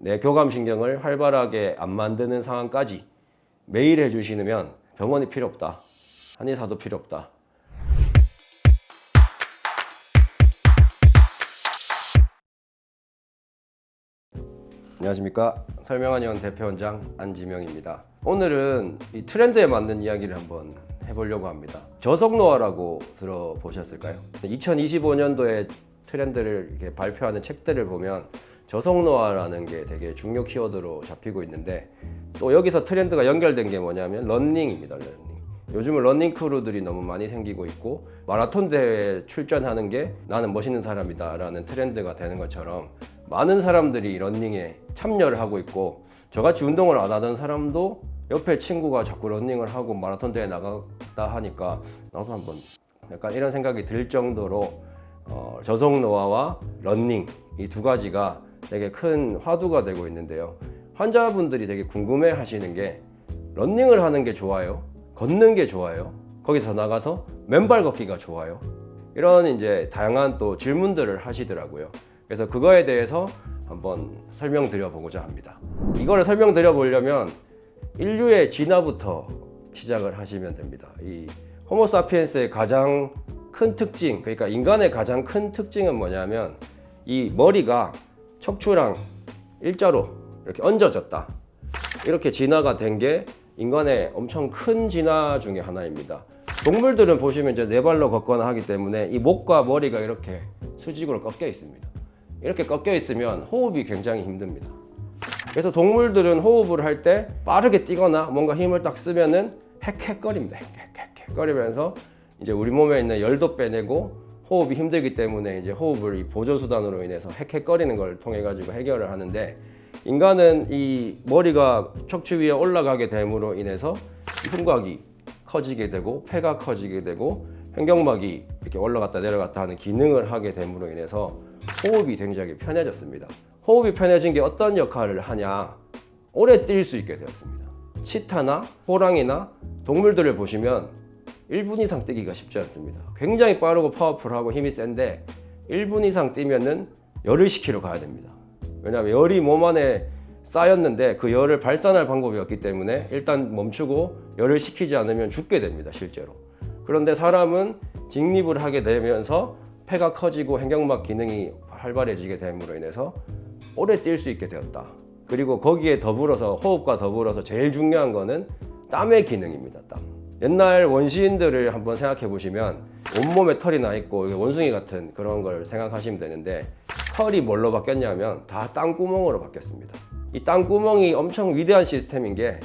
내 교감신경을 활발하게 안 만드는 상황까지 매일 해주시면 병원이 필요 없다. 한의사도 필요 없다. 안녕하십니까. 설명한의원 대표원장 안지명입니다. 오늘은 이 트렌드에 맞는 이야기를 한번 해보려고 합니다. 저속노화라고 들어보셨을까요? 2025년도에 트렌드를 이렇게 발표하는 책들을 보면 저속노화라는 게 되게 중요 키워드로 잡히고 있는데, 또 여기서 트렌드가 연결된 게 뭐냐면 러닝입니다. 러닝. 요즘은 러닝 크루들이 너무 많이 생기고 있고, 마라톤 대회에 출전하는 게 나는 멋있는 사람이다 라는 트렌드가 되는 것처럼 많은 사람들이 러닝에 참여를 하고 있고, 저같이 운동을 안 하던 사람도 옆에 친구가 자꾸 러닝을 하고 마라톤 대회 나갔다 하니까 나도 한번 약간 이런 생각이 들 정도로 저속노화와 러닝, 이 두 가지가 되게 큰 화두가 되고 있는데요. 환자분들이 되게 궁금해 하시는 게, 러닝을 하는 게 좋아요? 걷는 게 좋아요? 거기서 나가서 맨발 걷기가 좋아요? 이런 이제 다양한 또 질문들을 하시더라고요. 그래서 그거에 대해서 한번 설명드려 보고자 합니다. 이거를 설명드려 보려면 인류의 진화부터 시작을 하시면 됩니다. 이 호모사피엔스의 가장 큰 특징, 그러니까 인간의 가장 큰 특징은 뭐냐면, 이 머리가 척추랑 일자로 이렇게 얹어졌다. 이렇게 진화가 된 게 인간의 엄청 큰 진화 중에 하나입니다. 동물들은 보시면 이제 네 발로 걷거나 하기 때문에 이 목과 머리가 이렇게 수직으로 꺾여 있습니다. 이렇게 꺾여 있으면 호흡이 굉장히 힘듭니다. 그래서 동물들은 호흡을 할 때 빠르게 뛰거나 뭔가 힘을 딱 쓰면은 헥헥거립니다. 헥헥거리면서 이제 우리 몸에 있는 열도 빼내고 호흡이 힘들기 때문에 이제 호흡을 이 보조수단으로 인해서 헥헥거리는 걸 통해 가지고 해결을 하는데, 인간은 이 머리가 척추 위에 올라가게 됨으로 인해서 흉곽이 커지게 되고 폐가 커지게 되고 횡격막이 이렇게 올라갔다 내려갔다 하는 기능을 하게 됨으로 인해서 호흡이 굉장히 편해졌습니다. 호흡이 편해진 게 어떤 역할을 하냐? 오래 뛸 수 있게 되었습니다. 치타나 호랑이나 동물들을 보시면 1분 이상 뛰기가 쉽지 않습니다. 굉장히 빠르고 파워풀하고 힘이 센데 1분 이상 뛰면은 열을 식히러 가야 됩니다. 왜냐하면 열이 몸 안에 쌓였는데 그 열을 발산할 방법이 없기 때문에 일단 멈추고 열을 식히지 않으면 죽게 됩니다, 실제로. 그런데 사람은 직립을 하게 되면서 폐가 커지고 횡격막 기능이 활발해지게 됨으로 인해서 오래 뛸 수 있게 되었다. 그리고 거기에 더불어서, 호흡과 더불어서 제일 중요한 거는 땀의 기능입니다. 땀. 옛날 원시인들을 한번 생각해 보시면 온몸에 털이 나 있고 원숭이 같은 그런 걸 생각하시면 되는데, 털이 뭘로 바뀌었냐면 다 땀구멍으로 바뀌었습니다. 이 땀구멍이 엄청 위대한 시스템인 게,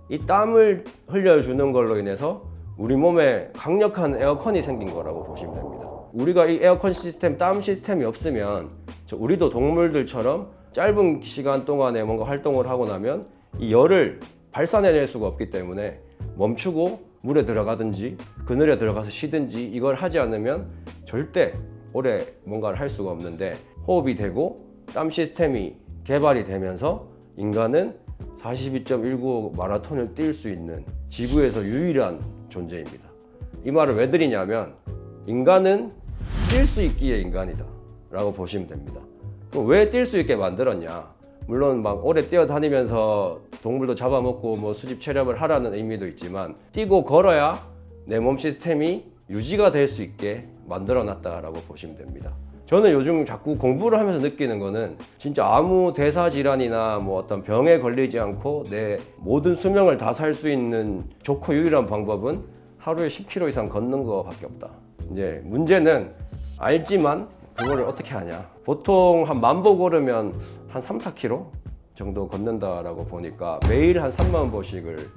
이 땀을 흘려주는 걸로 인해서 우리 몸에 강력한 에어컨이 생긴 거라고 보시면 됩니다. 우리가 이 에어컨 시스템, 땀 시스템이 없으면 우리도 동물들처럼 짧은 시간 동안에 뭔가 활동을 하고 나면 이 열을 발산해낼 수가 없기 때문에 멈추고 물에 들어가든지 그늘에 들어가서 쉬든지 이걸 하지 않으면 절대 오래 뭔가를 할 수가 없는데, 호흡이 되고 땀 시스템이 개발이 되면서 인간은 42.195 마라톤을 뛸 수 있는 지구에서 유일한 존재입니다. 이 말을 왜 드리냐면, 인간은 뛸 수 있기에 인간이다 라고 보시면 됩니다. 그럼 왜 뛸 수 있게 만들었냐? 물론 막 오래 뛰어다니면서 동물도 잡아먹고 뭐 수집 체력을 하라는 의미도 있지만, 뛰고 걸어야 내 몸 시스템이 유지가 될 수 있게 만들어 놨다라고 보시면 됩니다. 저는 요즘 자꾸 공부를 하면서 느끼는 거는, 진짜 아무 대사질환이나 뭐 어떤 병에 걸리지 않고 내 모든 수명을 다 살 수 있는 좋고 유일한 방법은 하루에 10km 이상 걷는 거밖에 없다. 이제 문제는 알지만 그거를 어떻게 하냐. 보통 한 10,000보 걸으면 한 3, 4km 정도 걷는다라고 보니까 매일 한 30,000보씩을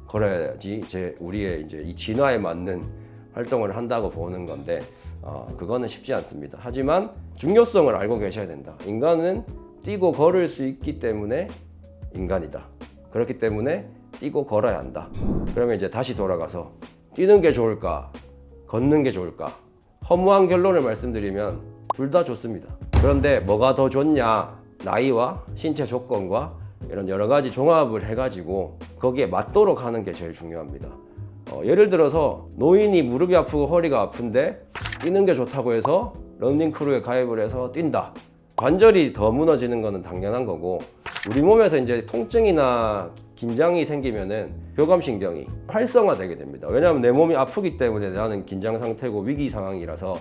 걸어야지 우리의 이제 이 진화에 맞는 활동을 한다고 보는 건데, 그거는 쉽지 않습니다. 하지만 중요성을 알고 계셔야 된다. 인간은 뛰고 걸을 수 있기 때문에 인간이다. 그렇기 때문에 뛰고 걸어야 한다. 그러면 이제 다시 돌아가서 뛰는 게 좋을까? 걷는 게 좋을까? 허무한 결론을 말씀드리면 둘 다 좋습니다. 그런데 뭐가 더 좋냐? 나이와 신체 조건과 이런 여러 가지 종합을 해가지고 거기에 맞도록 하는 게 제일 중요합니다. 예를 들어서 노인이 무릎이 아프고 허리가 아픈데 뛰는 게 좋다고 해서 러닝 크루에 가입을 해서 뛴다. 관절이 더 무너지는 것은 당연한 거고, 우리 몸에서 이제 통증이나 긴장이 생기면은 교감신경이 활성화되게 됩니다. 왜냐하면 내 몸이 아프기 때문에 나는 긴장 상태고 위기 상황이라서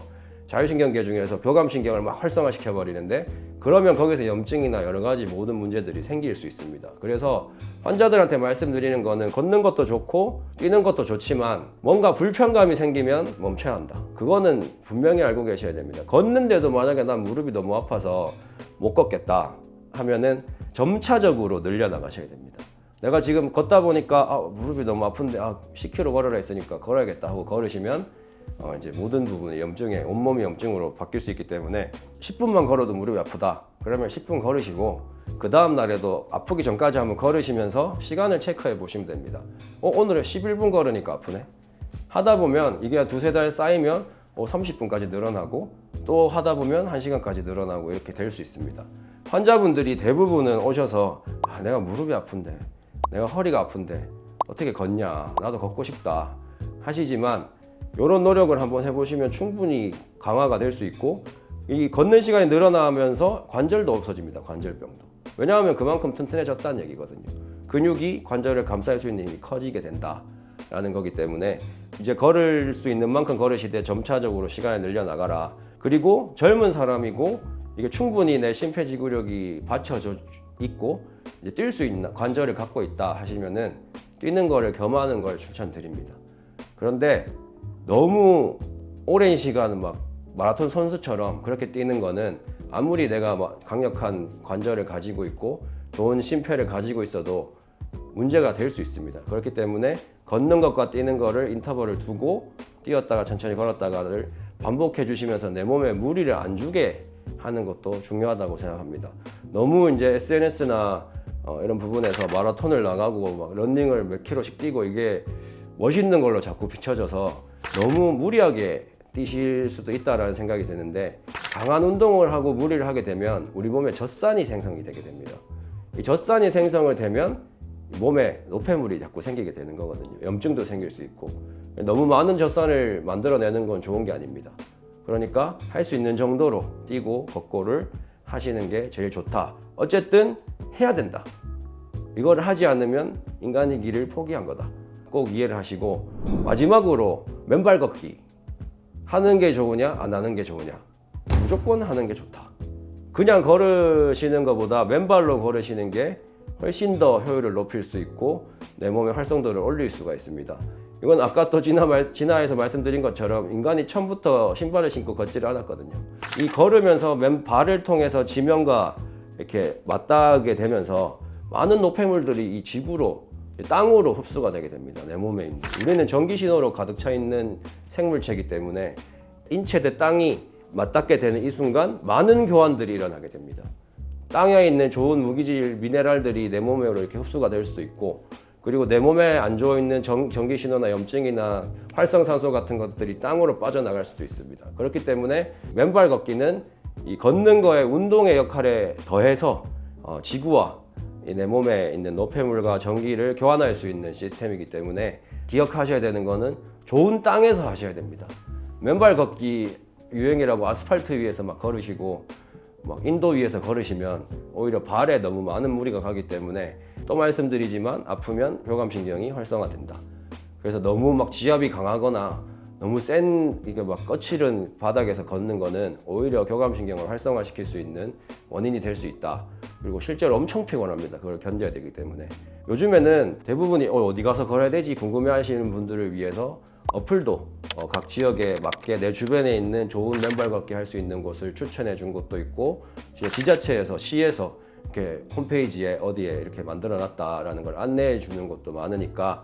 자율신경계 중에서 교감신경을 막 활성화시켜 버리는데, 그러면 거기서 염증이나 여러 가지 모든 문제들이 생길 수 있습니다. 그래서 환자들한테 말씀드리는 거는 걷는 것도 좋고 뛰는 것도 좋지만 뭔가 불편감이 생기면 멈춰야 한다. 그거는 분명히 알고 계셔야 됩니다. 걷는데도 만약에 난 무릎이 너무 아파서 못 걷겠다 하면은 점차적으로 늘려나가셔야 됩니다. 내가 지금 걷다 보니까 무릎이 너무 아픈데 10km 걸으라 했으니까 걸어야겠다 하고 걸으시면 이제 모든 부분이 염증에, 온몸이 염증으로 바뀔 수 있기 때문에 10분만 걸어도 무릎이 아프다 그러면 10분 걸으시고 그 다음 날에도 아프기 전까지 한번 걸으시면서 시간을 체크해 보시면 됩니다. 오늘은 11분 걸으니까 아프네 하다 보면 이게 한 두세 달 쌓이면 30분까지 늘어나고 또 하다 보면 1시간까지 늘어나고 이렇게 될 수 있습니다. 환자분들이 대부분은 오셔서 내가 무릎이 아픈데, 내가 허리가 아픈데 어떻게 걷냐, 나도 걷고 싶다 하시지만 이런 노력을 한번 해보시면 충분히 강화가 될 수 있고, 이 걷는 시간이 늘어나면서 관절도 없어집니다. 관절병도. 왜냐하면 그만큼 튼튼해졌다는 얘기거든요. 근육이 관절을 감쌀 수 있는 힘이 커지게 된다라는 거기 때문에 이제 걸을 수 있는 만큼 걸으시되 점차적으로 시간을 늘려나가라. 그리고 젊은 사람이고 이게 충분히 내 심폐지구력이 받쳐져 있고 뛸 수 있는 관절을 갖고 있다 하시면은 뛰는 거를 겸하는 걸 추천드립니다. 그런데 너무 오랜 시간 막 마라톤 선수처럼 그렇게 뛰는 거는 아무리 내가 강력한 관절을 가지고 있고 좋은 심폐를 가지고 있어도 문제가 될 수 있습니다. 그렇기 때문에 걷는 것과 뛰는 거를 인터벌을 두고 뛰었다가 천천히 걸었다가를 반복해 주시면서 내 몸에 무리를 안 주게 하는 것도 중요하다고 생각합니다. 너무 이제 SNS나 이런 부분에서 마라톤을 나가고 막 러닝을 몇 킬로씩 뛰고 이게 멋있는 걸로 자꾸 비춰져서 너무 무리하게 뛰실 수도 있다라는 생각이 드는데, 강한 운동을 하고 무리를 하게 되면 우리 몸에 젖산이 생성이 되게 됩니다. 이 젖산이 생성을 되면 몸에 노폐물이 자꾸 생기게 되는 거거든요. 염증도 생길 수 있고, 너무 많은 젖산을 만들어내는 건 좋은 게 아닙니다. 그러니까 할 수 있는 정도로 뛰고 걷고를 하시는 게 제일 좋다. 어쨌든 해야 된다. 이걸 하지 않으면 인간의 길을 포기한 거다. 꼭 이해를 하시고, 마지막으로 맨발 걷기 하는 게 좋으냐 안 하는 게 좋으냐, 무조건 하는 게 좋다. 그냥 걸으시는 것보다 맨발로 걸으시는 게 훨씬 더 효율을 높일 수 있고 내 몸의 활성도를 올릴 수가 있습니다. 이건 아까 또 진화에서 말씀드린 것처럼 인간이 처음부터 신발을 신고 걷지를 않았거든요. 이 걸으면서 맨발을 통해서 지면과 이렇게 맞닿게 되면서 많은 노폐물들이 이 지구로, 땅으로 흡수가 되게 됩니다. 내 몸에 있는. 우리는 전기 신호로 가득 차 있는 생물체이기 때문에 인체 대 땅이 맞닿게 되는 이 순간 많은 교환들이 일어나게 됩니다. 땅에 있는 좋은 무기질 미네랄들이 내 몸으로 이렇게 흡수가 될 수도 있고, 그리고 내 몸에 안 좋아 있는 전기 신호나 염증이나 활성산소 같은 것들이 땅으로 빠져나갈 수도 있습니다. 그렇기 때문에 맨발 걷기는 이 걷는 거의 운동의 역할에 더해서 지구와 내 몸에 있는 노폐물과 전기를 교환할 수 있는 시스템이기 때문에 기억하셔야 되는 거는 좋은 땅에서 하셔야 됩니다. 맨발 걷기 유행이라고 아스팔트 위에서 막 걸으시고 막 인도 위에서 걸으시면 오히려 발에 너무 많은 무리가 가기 때문에, 또 말씀드리지만 아프면 교감신경이 활성화된다. 그래서 너무 막 지압이 강하거나 너무 센 이게 막 거칠은 바닥에서 걷는 거는 오히려 교감신경을 활성화시킬 수 있는 원인이 될 수 있다. 그리고 실제로 엄청 피곤합니다. 그걸 견뎌야 되기 때문에. 요즘에는 대부분이 어디 가서 걸어야 되지 궁금해 하시는 분들을 위해서 어플도 각 지역에 맞게 내 주변에 있는 좋은 맨발 걷기 할 수 있는 곳을 추천해 준 곳도 있고, 지자체에서, 시에서 이렇게 홈페이지에 어디에 이렇게 만들어 놨다라는 걸 안내해 주는 곳도 많으니까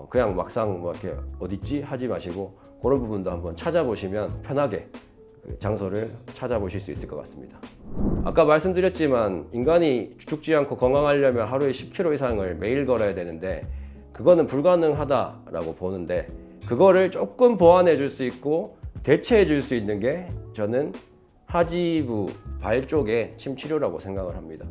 그냥 막상 뭐 이렇게 어딨지 하지 마시고 그런 부분도 한번 찾아보시면 편하게 그 장소를 찾아보실 수 있을 것 같습니다. 아까 말씀드렸지만 인간이 죽지 않고 건강하려면 하루에 10km 이상을 매일 걸어야 되는데 그거는 불가능하다라고 보는데, 그거를 조금 보완해 줄 수 있고 대체해 줄 수 있는 게 저는 하지부 발 쪽에 침 치료라고 생각을 합니다.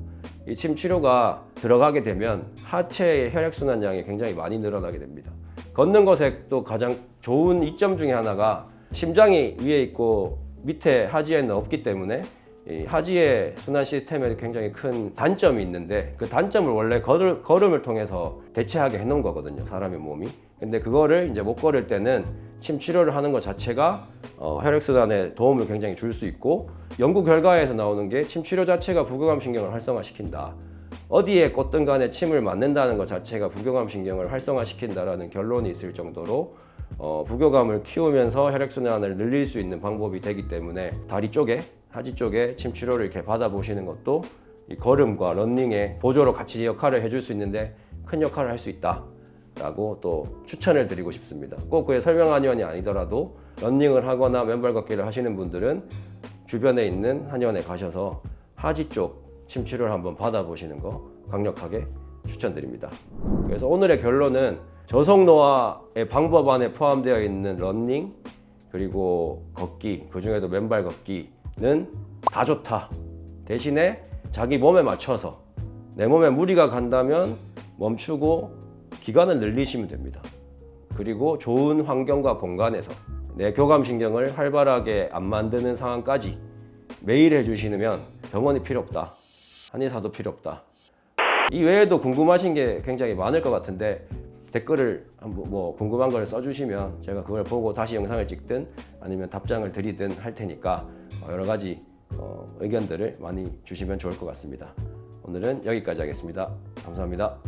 이 침 치료가 들어가게 되면 하체의 혈액순환량이 굉장히 많이 늘어나게 됩니다. 걷는 것에 또 가장 좋은 이점 중에 하나가 심장이 위에 있고 밑에 하지에는 없기 때문에 이 하지의 순환 시스템에 굉장히 큰 단점이 있는데 그 단점을 원래 걸음을 통해서 대체하게 해놓은 거거든요, 사람의 몸이. 근데 그거를 이제 못 걸을 때는 침 치료를 하는 것 자체가 혈액순환에 도움을 굉장히 줄 수 있고, 연구 결과에서 나오는 게 침 치료 자체가 부교감 신경을 활성화시킨다. 어디에 꽂든 간에 침을 맞는다는 것 자체가 부교감 신경을 활성화시킨다라는 결론이 있을 정도로 부교감을 키우면서 혈액순환을 늘릴 수 있는 방법이 되기 때문에 다리 쪽에, 하지 쪽에 침 치료를 이렇게 받아보시는 것도 이 걸음과 러닝의 보조로 같이 역할을 해줄 수 있는데 큰 역할을 할 수 있다 라고 또 추천을 드리고 싶습니다. 꼭 그게 설명 한의원이 아니더라도 러닝을 하거나 맨발 걷기를 하시는 분들은 주변에 있는 한의원에 가셔서 하지 쪽 침 치료를 한번 받아보시는 거 강력하게 추천드립니다. 그래서 오늘의 결론은 저속노화의 방법 안에 포함되어 있는 러닝 그리고 걷기, 그 중에도 맨발 걷기는 다 좋다. 대신에 자기 몸에 맞춰서 내 몸에 무리가 간다면 멈추고 기간을 늘리시면 됩니다. 그리고 좋은 환경과 공간에서 내 교감신경을 활발하게 안 만드는 상황까지 매일 해주시면 병원이 필요 없다. 한의사도 필요 없다. 이 외에도 궁금하신 게 굉장히 많을 것 같은데 댓글을 뭐 궁금한 걸 써주시면 제가 그걸 보고 다시 영상을 찍든 아니면 답장을 드리든 할 테니까 여러 가지 의견들을 많이 주시면 좋을 것 같습니다. 오늘은 여기까지 하겠습니다. 감사합니다.